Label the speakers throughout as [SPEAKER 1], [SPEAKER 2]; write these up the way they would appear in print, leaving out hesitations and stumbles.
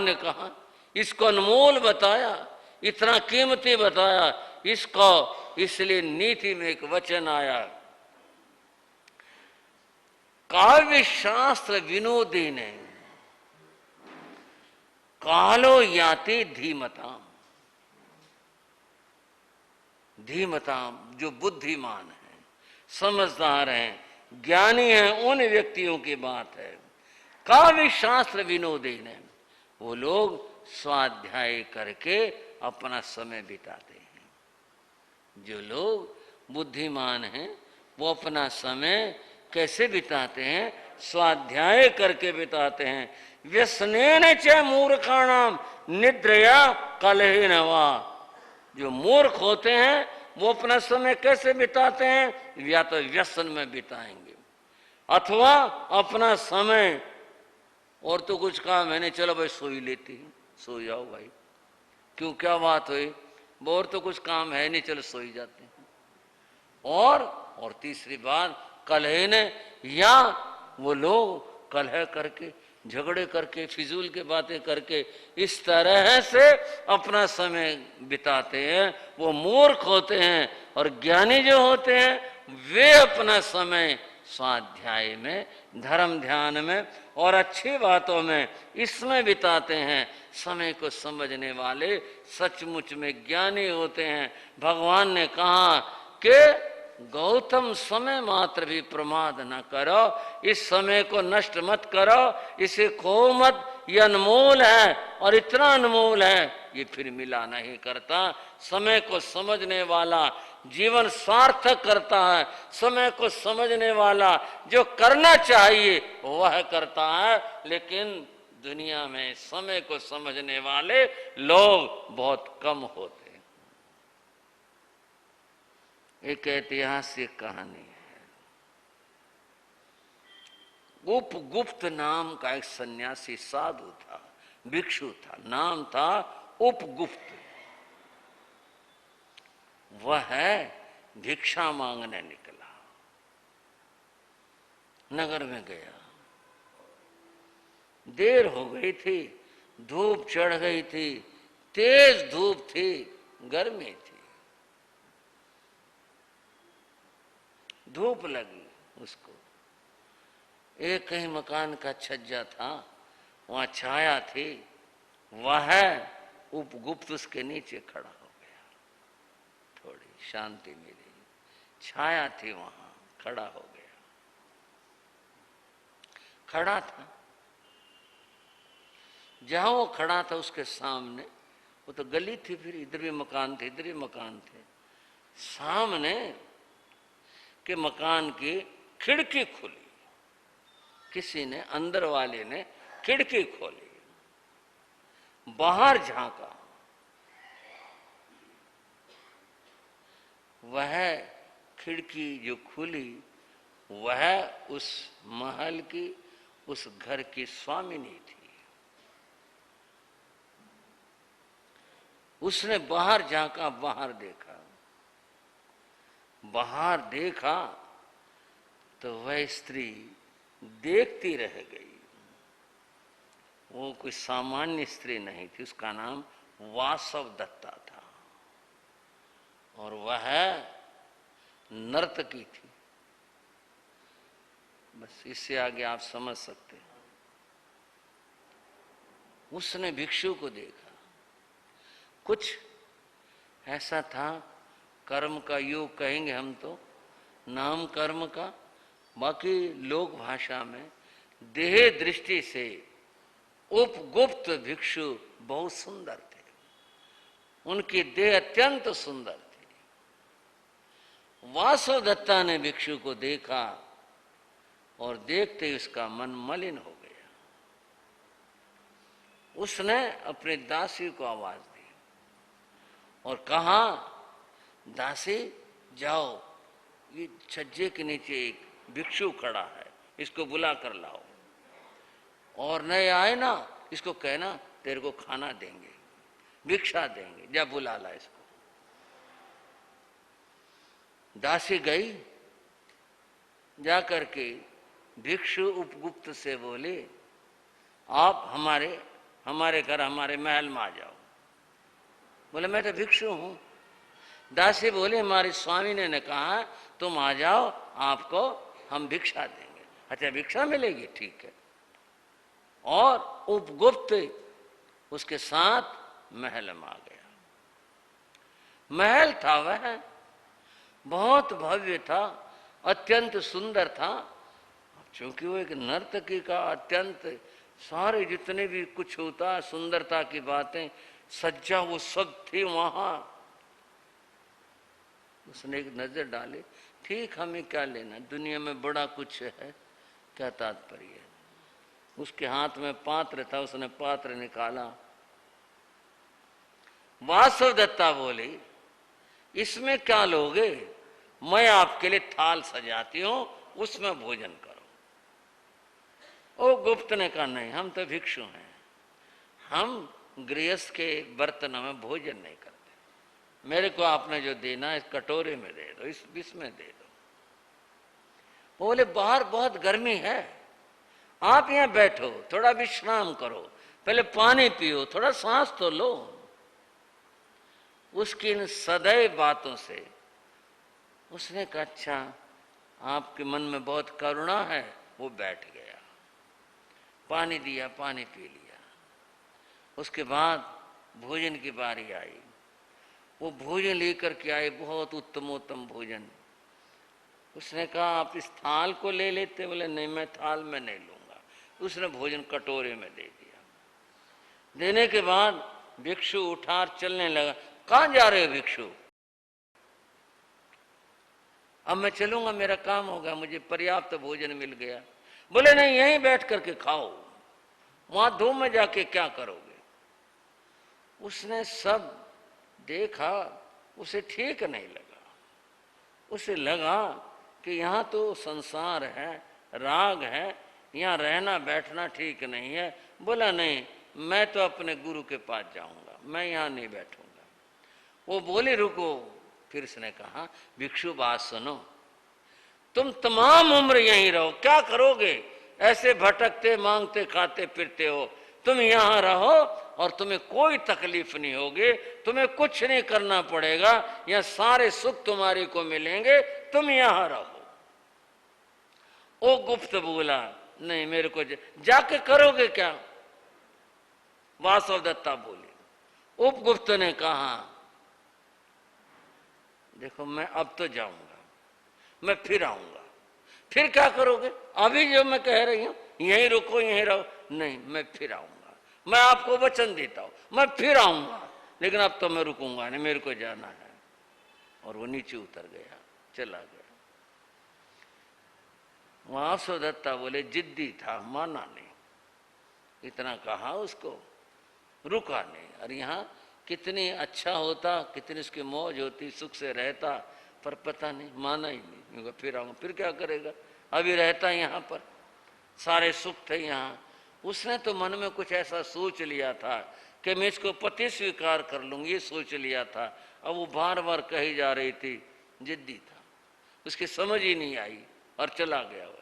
[SPEAKER 1] ने कहा, इसको अनमोल बताया, इतना कीमती बताया इसको, इसलिए नीति में एक वचन आया, काव्य शास्त्र विनोदी ने कालो याति धीमताम। धीमताम जो बुद्धिमान है, समझदार हैं, ज्ञानी हैं, उन व्यक्तियों की बात है। काव्य शास्त्र विनोदी ने, वो लोग स्वाध्याय करके अपना समय बिताते हैं। जो लोग बुद्धिमान हैं वो अपना समय कैसे बिताते हैं? स्वाध्याय करके बिताते हैं। व्यसनेन च मूर्खाणाम निद्रया कलहेन वा। जो मूर्ख होते हैं वो अपना समय कैसे बिताते हैं? या तो व्यसन में बिताएंगे, अथवा अपना समय, और तो कुछ काम है नहीं, चलो भाई सो ही लेती है, सो जाओ भाई, क्यों क्या बात हुई, और तो कुछ काम है नहीं, चलो सो ही जाते हैं। और तीसरी बात कलह ने, या वो लोग कलह करके, झगड़े करके, फिजूल के बातें करके इस तरह से अपना समय बिताते हैं। वो मूर्ख होते हैं। और ज्ञानी जो होते हैं वे अपना समय स्वाध्याय में, धर्म ध्यान में और अच्छी बातों में, इसमें बिताते हैं। समय को समझने वाले सचमुच में ज्ञानी होते हैं। भगवान ने कहा कि गौतम समय मात्र भी प्रमाद न करो, इस समय को नष्ट मत करो, इसे खो मत, ये अनमोल है और इतना अनमोल है ये फिर मिला नहीं करता। समय को समझने वाला जीवन सार्थक करता है। समय को समझने वाला जो करना चाहिए वह करता है। लेकिन दुनिया में समय को समझने वाले लोग बहुत कम होते हैं। एक ऐतिहासिक कहानी है। उपगुप्त नाम का एक सन्यासी साधु था, भिक्षु था, नाम था उपगुप्त। वह भिक्षा मांगने निकला, नगर में गया। देर हो गई थी, धूप चढ़ गई थी, तेज धूप थी, गर्मी थी, धूप लगी उसको। एक कहीं मकान का छज्जा था, वहां छाया थी, वह उपगुप्त उसके नीचे खड़ा हो गया। थोड़ी शांति मिली, छाया थी, वहां खड़ा हो गया। खड़ा था, जहां वो खड़ा था उसके सामने, वो तो गली थी, फिर इधर भी मकान थे, इधर भी मकान थे, सामने के मकान की खिड़की खुली। किसी ने, अंदर वाले ने खिड़की खोली, बाहर झांका। वह खिड़की जो खुली वह उस महल की, उस घर की स्वामिनी थी। उसने बाहर झांका, बाहर देखा। बाहर देखा तो वह स्त्री देखती रह गई। वो कोई सामान्य स्त्री नहीं थी, उसका नाम वासव दत्ता था और वह नर्तकी थी। बस इससे आगे आप समझ सकते हैं। उसने भिक्षु को देखा, कुछ ऐसा था, कर्म का योग कहेंगे हम तो, नाम कर्म का, बाकी लोक भाषा में देह दृष्टि से उपगुप्त भिक्षु बहुत सुंदर थे। उनकी देह अत्यंत सुंदर थी। वासुदत्ता ने भिक्षु को देखा और देखते ही उसका मन मलिन हो गया। उसने अपनी दासी को आवाज दी और कहा, दासी जाओ, ये छज्जे के नीचे एक भिक्षु खड़ा है, इसको बुला कर लाओ, और नहीं आए ना इसको कहना तेरे को खाना देंगे, भिक्षा देंगे, जा बुला ला इसको। दासी गई, जाकर के भिक्षु उपगुप्त से बोले, आप हमारे घर हमारे महल में आ जाओ। बोले मैं तो भिक्षु हूं। दासी बोले हमारे स्वामी ने कहा तुम आ जाओ, आपको हम भिक्षा देंगे। अच्छा भिक्षा मिलेगी, ठीक है। और उपगुप्त उसके साथ महल में आ गया। महल था वह बहुत भव्य था, अत्यंत सुंदर था। क्योंकि वो एक नर्तकी का अत्यंत सारे जितने भी कुछ होता सुंदरता की बातें, सज्जा वो सब थी वहां। उसने एक नजर डाली, ठीक हमें क्या लेना, दुनिया में बड़ा कुछ है, क्या तात्पर्य है। उसके हाथ में पात्र था, उसने पात्र निकाला। वासव दत्ता बोली इसमें क्या लोगे, मैं आपके लिए थाल सजाती हूं, उसमें भोजन करो। ओ गुप्त ने कहा नहीं, हम तो भिक्षु हैं, हम गृहस्थ के बर्तनों में भोजन नहीं करते। मेरे को आपने जो देना इस कटोरे में दे दो, इसमें दे दो। बोले बाहर बहुत गर्मी है, आप यहां बैठो, थोड़ा विश्राम करो, पहले पानी पियो, थोड़ा सांस तो लो। उसकी इन सदैव बातों से उसने कहा अच्छा आपके मन में बहुत करुणा है। वो बैठ गया, पानी दिया, पानी पी लिया। उसके बाद भोजन की बारी आई। वो भोजन लेकर के आए, बहुत उत्तमोत्तम भोजन। उसने कहा आप इस थाल को ले लेते। बोले नहीं, मैं थाल में नहीं लूंगा। उसने भोजन कटोरे में दे दिया। देने के बाद भिक्षु उठा चलने लगा। कहां जा रहे हो भिक्षु? अब मैं चलूंगा, मेरा काम होगा, मुझे पर्याप्त भोजन मिल गया। बोले नहीं, यहीं बैठ करके खाओ, वहां धूम में जाके क्या करोगे। उसने सब देखा, उसे ठीक नहीं लगा। उसे लगा कि यहाँ तो संसार है, राग है, यहाँ रहना बैठना ठीक नहीं है। बोला नहीं, मैं तो अपने गुरु के पास जाऊंगा, मैं यहाँ नहीं बैठूंगा। वो बोले रुको। फिर उसने कहा भिक्षु बात सुनो, तुम तमाम उम्र यहीं रहो, क्या करोगे, ऐसे भटकते मांगते खाते फिरते हो। तुम यहाँ रहो और तुम्हें कोई तकलीफ नहीं होगी, तुम्हें कुछ नहीं करना पड़ेगा, यहाँ सारे सुख तुम्हारे को मिलेंगे, तुम यहाँ रहो। ओ गुप्त बोला नहीं, मेरे को जाके करोगे क्या? वासव दत्ता बोले। उपगुप्त ने कहा देखो मैं अब तो जाऊंगा, मैं फिर आऊंगा। फिर क्या करोगे? अभी जो मैं कह रही हूं यहीं रुको, यहीं रहो। नहीं, मैं फिर आऊंगा, मैं आपको वचन देता हूं, मैं फिर आऊंगा, लेकिन अब तो मैं रुकूंगा नहीं, मेरे को जाना है। और वो नीचे उतर गया, चला गया। वासव दत्ता बोले जिद्दी था, माना नहीं। इतना कहा उसको, रुका नहीं। और यहाँ कितनी अच्छा होता, कितनी उसकी मौज होती, सुख से रहता, पर पता नहीं, माना ही नहीं। फिर आऊंगा, फिर क्या करेगा, अभी रहता यहाँ पर, सारे सुख थे यहाँ। उसने तो मन में कुछ ऐसा सोच लिया था कि मैं इसको पति स्वीकार कर लूंगी, ये सोच लिया था। अब वो बार बार कही जा रही थी, जिद्दी था, उसकी समझ ही नहीं आई और चला गया वह।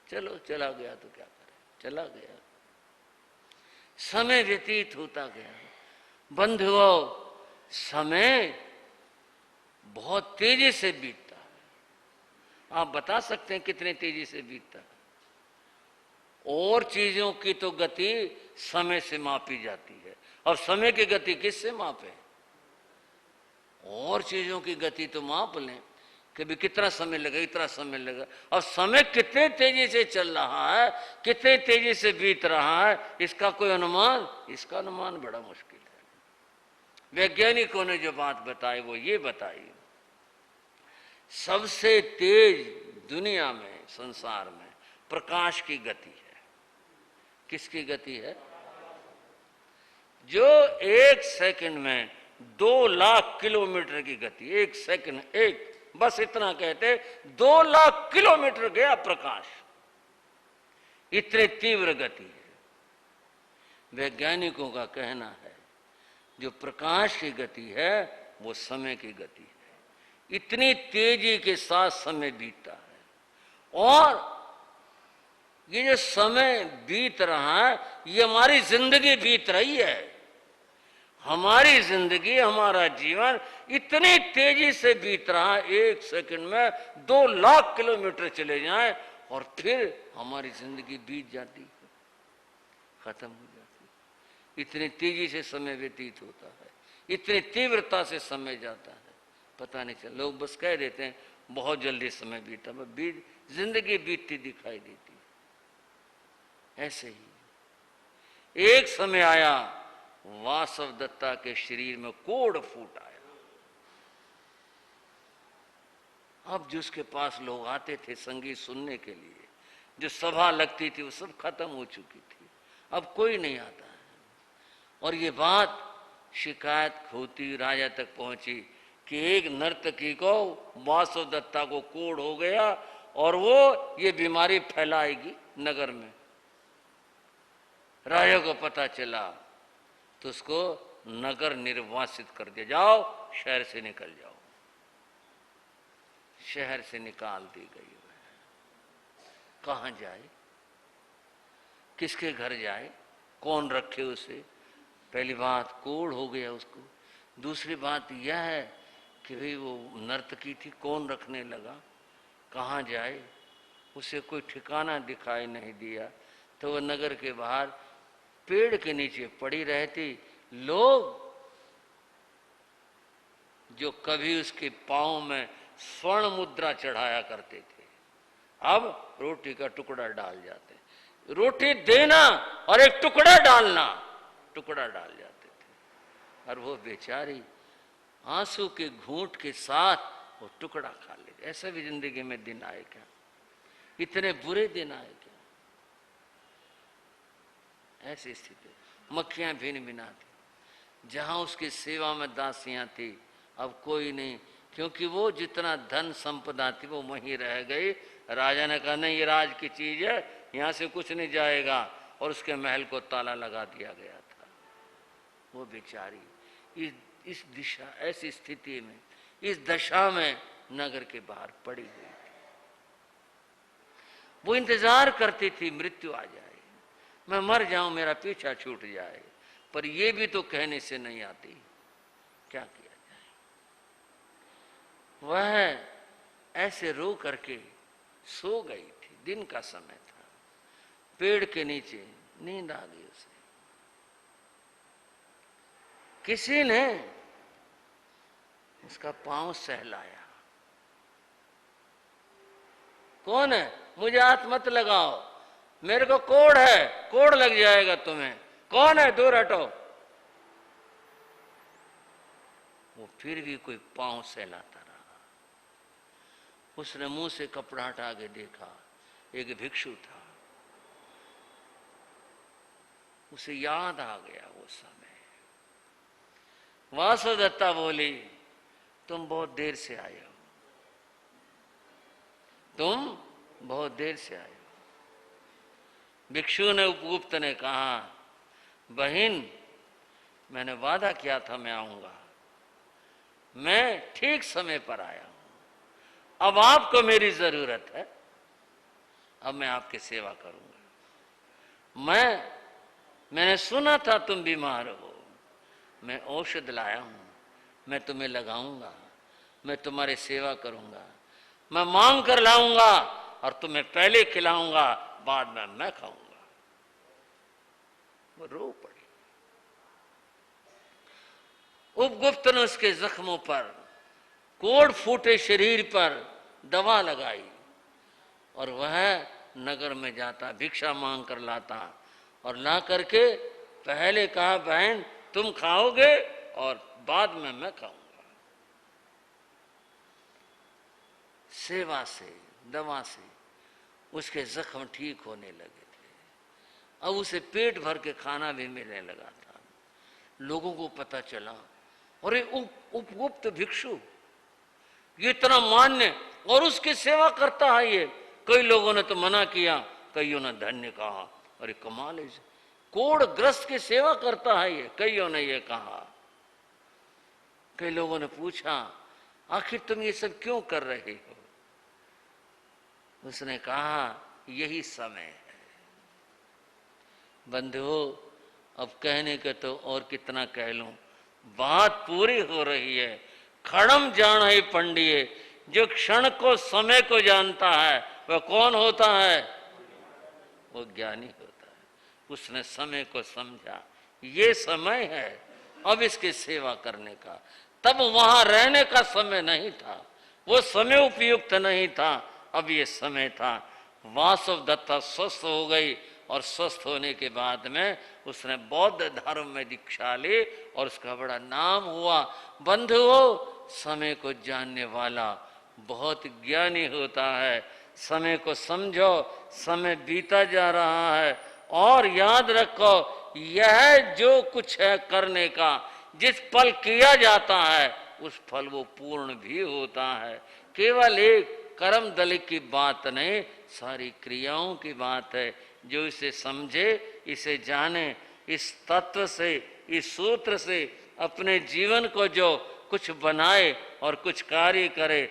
[SPEAKER 1] चलो चला गया तो क्या करे, चला गया। समय व्यतीत होता गया। बंधुओं, समय बहुत तेजी से बीतता है। आप बता सकते हैं कितने तेजी से बीतता है? और चीजों की तो गति समय से मापी जाती है, और समय की गति किससे मापे? और चीजों की गति तो माप लें कि भी कितना समय लगा, इतना समय लगा। और समय कितने तेजी से चल रहा है, कितने तेजी से बीत रहा है, इसका कोई अनुमान, इसका अनुमान बड़ा मुश्किल है। वैज्ञानिकों ने जो बात बताई वो ये बताई, सबसे तेज दुनिया में, संसार में प्रकाश की गति है। किसकी गति है? जो एक सेकंड में 2 लाख किलोमीटर की गति, एक सेकंड, एक बस इतना कहते 2 लाख किलोमीटर गया प्रकाश, इतनी तीव्र गति है। वैज्ञानिकों का कहना है जो प्रकाश की गति है वो समय की गति है। इतनी तेजी के साथ समय बीतता है। और ये जो समय बीत रहा है, ये हमारी जिंदगी बीत रही है। हमारी जिंदगी, हमारा जीवन इतनी तेजी से बीत रहा है, एक सेकंड में 2 लाख किलोमीटर चले जाएं और फिर हमारी जिंदगी बीत जाती है, खत्म हो जाती है। इतनी तेजी से समय व्यतीत होता है, इतनी तीव्रता से समय जाता है, पता नहीं चल। लोग बस कह देते हैं बहुत जल्दी समय बीता, जिंदगी बीतती दिखाई देती है। ऐसे ही एक समय आया, वासव दत्ता के शरीर में कोढ़ फूट आया। अब जिसके पास लोग आते थे संगीत सुनने के लिए, जो सभा लगती थी, वो सब खत्म हो चुकी थी, अब कोई नहीं आता है। और ये बात शिकायत होती राजा तक पहुंची कि एक नर्तकी को, वासव दत्ता को कोढ़ हो गया और वो ये बीमारी फैलाएगी नगर में। राजा को पता चला तो उसको नगर निर्वासित कर दिया, जाओ शहर से निकल जाओ। शहर से निकाल दी गई। कहां जाए, किसके घर जाए, कौन रखे उसे? पहली बात कोढ़ हो गया उसको। दूसरी बात यह है कि भाई वो नर्तकी थी, कौन रखने लगा, कहाँ जाए? उसे कोई ठिकाना दिखाई नहीं दिया। तो वह नगर के बाहर पेड़ के नीचे पड़ी रहती। लोग जो कभी उसके पांव में स्वर्ण मुद्रा चढ़ाया करते थे, अब रोटी का टुकड़ा डाल जाते। रोटी देना और एक टुकड़ा डालना, टुकड़ा डाल जाते थे। और वो बेचारी आंसू के घूंट के साथ वो टुकड़ा खा लेते। ऐसा भी जिंदगी में दिन आए क्या? इतने बुरे दिन आए क्या? ऐसी स्थिति। मक्खियां भिन भिनाती। जहां उसकी सेवा में दासियां थी, अब कोई नहीं, क्योंकि वो जितना धन संपदा थी वो वहीं रह गई। राजा ने कहा नहीं, ये राज की चीज है, यहां से कुछ नहीं जाएगा, और उसके महल को ताला लगा दिया गया था। वो बेचारी इस दिशा, ऐसी स्थिति में, इस दशा में नगर के बाहर पड़ी हुई थी। वो इंतजार करती थी मृत्यु आ जाए, मैं मर जाऊं, मेरा पीछा छूट जाए। पर ये भी तो कहने से नहीं आती, क्या किया जाए? वह ऐसे रो करके सो गई थी। दिन का समय था, पेड़ के नीचे नींद आ गई उसे। किसी ने उसका पांव सहलाया। कौन है? मुझे हाथ मत लगाओ, मेरे को कोढ़ है, कोढ़ लग जाएगा तुम्हें। कौन है? दूर हटो। वो फिर भी कोई पांव सहलाता रहा। उसने मुंह से कपड़ा हटा के देखा, एक भिक्षु था। उसे याद आ गया वो समय। वासव दत्ता बोली, तुम बहुत देर से आए हो, तुम बहुत देर से आए हो। भिक्षु ने, उपगुप्त ने कहा, बहन मैंने वादा किया था मैं आऊंगा, मैं ठीक समय पर आया हूं। अब आपको मेरी जरूरत है, अब मैं आपकी सेवा करूंगा। मैंने सुना था तुम बीमार हो, मैं औषध लाया हूं, मैं तुम्हें लगाऊंगा, मैं तुम्हारी सेवा करूंगा, मैं मांग कर लाऊंगा और तुम्हें पहले खिलाऊंगा, बाद में मैं खाऊंगा। वो रो पड़ी। उपगुप्त ने उसके जख्मों पर, कोढ़ फूटे शरीर पर दवा लगाई और वह नगर में जाता, भिक्षा मांग कर लाता और ला करके पहले कहा, बहन तुम खाओगे और बाद में मैं खाऊंगा। सेवा से, दवा से उसके जख्म ठीक होने लगे थे। अब उसे पेट भर के खाना भी मिलने लगा था। लोगों को पता चला, और उपगुप्त भिक्षु ये इतना मान्य और उसकी सेवा करता है ये। कई लोगों ने तो मना किया, कईयों ने धन्य कहा, अरे कमाल है, कोढ़ ग्रस्त की सेवा करता है ये, कईयों ने ये कहा। कई लोगों ने पूछा, आखिर तुम ये सब क्यों कर रहे हो? उसने कहा, यही समय है, बंधुओं, अब कहने के तो और कितना कह लूं, बात पूरी हो रही है। खड़म जान है पंडिये, जो क्षण को समय को जानता है वह कौन होता है? वो ज्ञानी होता है। उसने समय को समझा, ये समय है अब इसकी सेवा करने का। तब वहां रहने का समय नहीं था, वो समय उपयुक्त नहीं था, अब ये समय था। वासव दत्ता स्वस्थ हो गई और स्वस्थ होने के बाद में उसने बौद्ध धर्म में दीक्षा ली और उसका बड़ा नाम हुआ। बंधुओं, समय को जानने वाला बहुत ज्ञानी होता है। समय को समझो, समय बीता जा रहा है और याद रखो, यह जो कुछ है करने का, जिस पल किया जाता है उस फल वो पूर्ण भी होता है। केवल एक कर्म दल की बात नहीं, सारी क्रियाओं की बात है। जो इसे समझे, इसे जाने, इस तत्व से, इस सूत्र से अपने जीवन को जो कुछ बनाए और कुछ कार्य करे,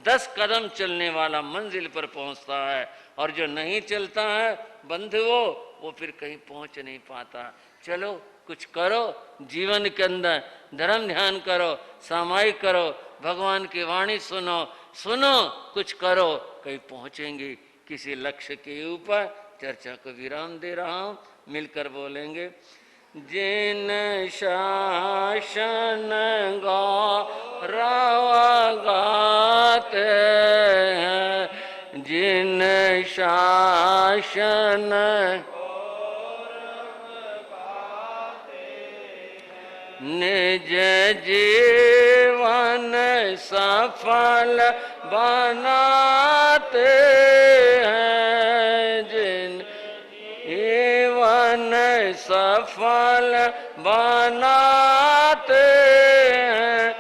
[SPEAKER 1] 10 कदम चलने वाला मंजिल पर पहुंचता है और जो नहीं चलता है बंधुओं, वो फिर कहीं पहुंच नहीं पाता। चलो कुछ करो, जीवन के अंदर धर्म ध्यान करो, सामायिक करो, भगवान की वाणी सुनो, कुछ करो, कहीं पहुंचेंगे किसी लक्ष्य के ऊपर। चर्चा को विराम दे रहा हूं, मिलकर बोलेंगे। जिन शासन गौरव गाते हैं, जिन शासन निज जीवन सफल बनाते हैं, जिन जीवन सफल बनाते हैं,